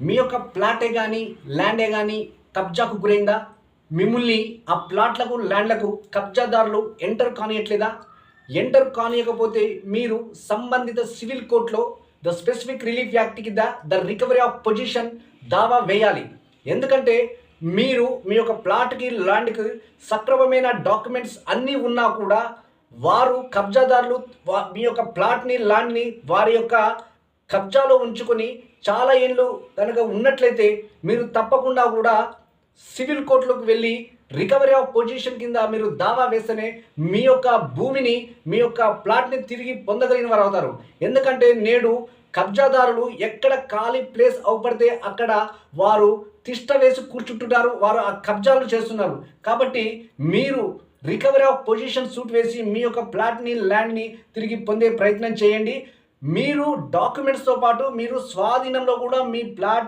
మీ యొక్క ప్లాటే కానీ ల్యాండే కానీ కబ్జాకు గురైందా? మిమ్మల్ని ఆ ప్లాట్లకు ల్యాండ్లకు కబ్జాదారులు ఎంటర్ కానియట్లేదా? ఎంటర్ కానియకపోతే మీరు సంబంధిత సివిల్ కోర్టులో ద స్పెసిఫిక్ రిలీఫ్ యాక్ట్ కింద ద రికవరీ ఆఫ్ పొజిషన్ దావా వేయాలి. ఎందుకంటే మీరు మీ యొక్క ప్లాట్కి ల్యాండ్కి సక్రమమైన డాక్యుమెంట్స్ అన్నీ ఉన్నా కూడా వారు కబ్జాదారులు మీ యొక్క ప్లాట్ని ల్యాండ్ని వారి యొక్క కబ్జాలో ఉంచుకొని చాలా ఏళ్ళు కనుక ఉన్నట్లయితే మీరు తప్పకుండా కూడా సివిల్ కోర్టులోకి వెళ్ళి రికవరీ ఆఫ్ పొజిషన్ కింద మీరు దావా వేస్తేనే మీ యొక్క భూమిని మీ యొక్క ప్లాట్ని తిరిగి పొందగలిగిన వారు అవుతారు. ఎందుకంటే నేడు కబ్జాదారులు ఎక్కడ ఖాళీ ప్లేస్ అవపడితే అక్కడ వారు తిష్ట వేసి కూర్చుంటున్నారు, వారు ఆ కబ్జాలు చేస్తున్నారు. కాబట్టి మీరు రికవరీ ఆఫ్ పొజిషన్ సూట్ వేసి మీ యొక్క ప్లాట్ని ల్యాండ్ని తిరిగి పొందే ప్రయత్నం చేయండి. మీరు డాక్యుమెంట్స్తో పాటు మీరు స్వాధీనంలో కూడా మీ ప్లాట్